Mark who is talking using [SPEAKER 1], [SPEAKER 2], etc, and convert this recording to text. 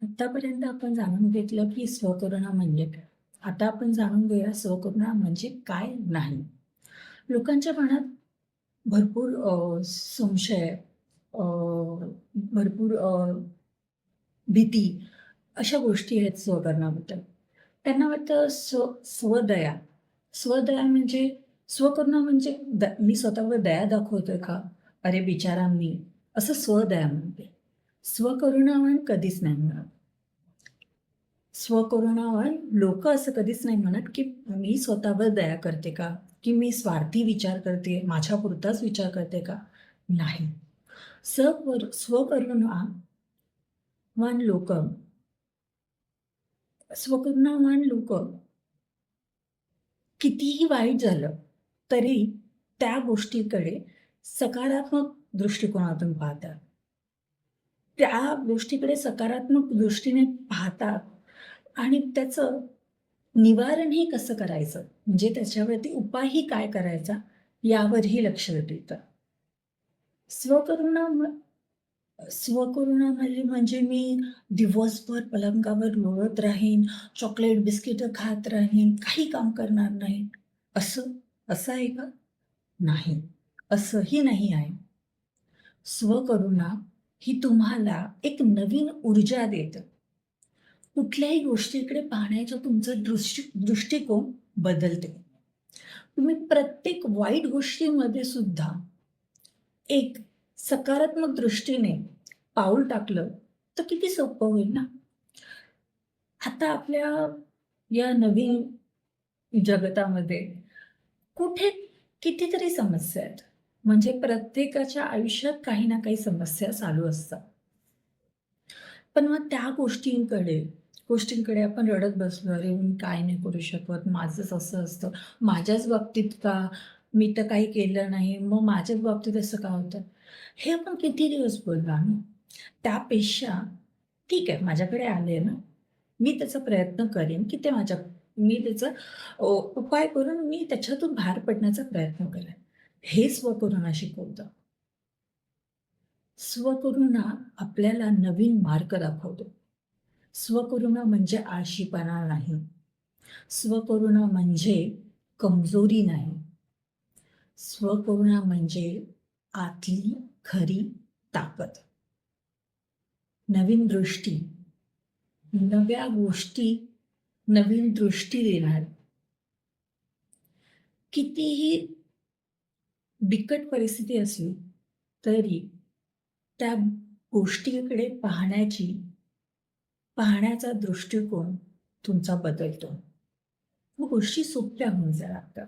[SPEAKER 1] आतापर्यंत आपण जाणून घेतलं की स्वकरुणा म्हणजे काय? आता आपण जाणून घेऊया स्वकरुणा म्हणजे काय नाही. लोकांच्या मनात भरपूर संशय, अ, भरपूर भीती अशा गोष्टी आहेत स्वकरुणाबद्दल. त्यांना वाटतं स्वदया. स्वदया म्हणजे स्वकरुणा म्हणजे मी स्वतःवर दया दाखवतोय का? अरे बिचारा मी, असं स्वदया म्हणते. स्वकरुणावान कधीच नाही म्हणत. स्वकरुणावान लोकं असं कधीच नाही म्हणत, की मी स्वतःवर दया करते का? की मी स्वार्थी विचार करते, माझ्यापुरताच विचार करते का? नाही. स्वकरुणावान लोकं स्वकरुणावान लोकं कितीही वाईट झालं, तरी त्या गोष्टीकडे सकारात्मक दृष्टिकोनातून पाहतात. त्या गोष्टीकडे सकारात्मक दृष्टीने पाहतात आणि त्याचं निवारणही कसं करायचं, म्हणजे त्याच्यावरती उपायही काय करायचा, यावरही लक्ष देतं. स्वकरुणा स्वकरुणा म्हणजे मी दिवसभर पलंगावर लोळत राहीन, चॉकलेट, बिस्किटं खात राहीन, काही काम करणार नाही. असं असं आहे का? नाही. असंही नाही आहे. स्वकरुणा ही तुम्हाला एक नवीन ऊर्जा देतं. कुठल्याही गोष्टीकडे पाहण्याचा तुमचा दृष्टिकोन बदलते. तुम्ही प्रत्येक वाईट गोष्टीमध्ये सुद्धा एक सकारात्मक दृष्टीने पाऊल टाकलं, तर किती सोपं होईल ना. आता आपल्या या नवीन जगतामध्ये कुठे कितीतरी समस्या आहेत. म्हणजे प्रत्येकाच्या आयुष्यात काही ना काही समस्या चालू असतात. पण मग त्या गोष्टींकडे आपण रडत बसलो, "अरे, मी काय नाही करू शकत, माझंच असं असतं, माझ्याच बाबतीत का? मी तर काही केलं नाही, मग माझ्याच बाबतीत असं का होतं?" हे आपण किती दिवस बोलणार ना? त्यापेक्षा ठीक आहे, माझ्याकडे आले ना, मी त्याचा प्रयत्न करेन, की मी त्याचा उपाय करून मी त्याच्यातून बाहेर पडण्याचा प्रयत्न करेन. हे स्वकरुणा शिकवतं. स्वकरुणा आपल्याला नवीन मार्ग दाखवतो. स्वकरुणा म्हणजे आळशीपणा नाही. स्वकरुणा म्हणजे कमजोरी नाही. स्वकरुणा म्हणजे आतली खरी ताकद. नवीन दृष्टी, नव्या गोष्टी, नवीन दृष्टी देणार. कितीही बिकट परिस्थिती असली, तरी त्या गोष्टीकडे पाहण्याचा दृष्टिकोन तुमचा बदलतो. मग गोष्टी सोप्या होऊन लागतात.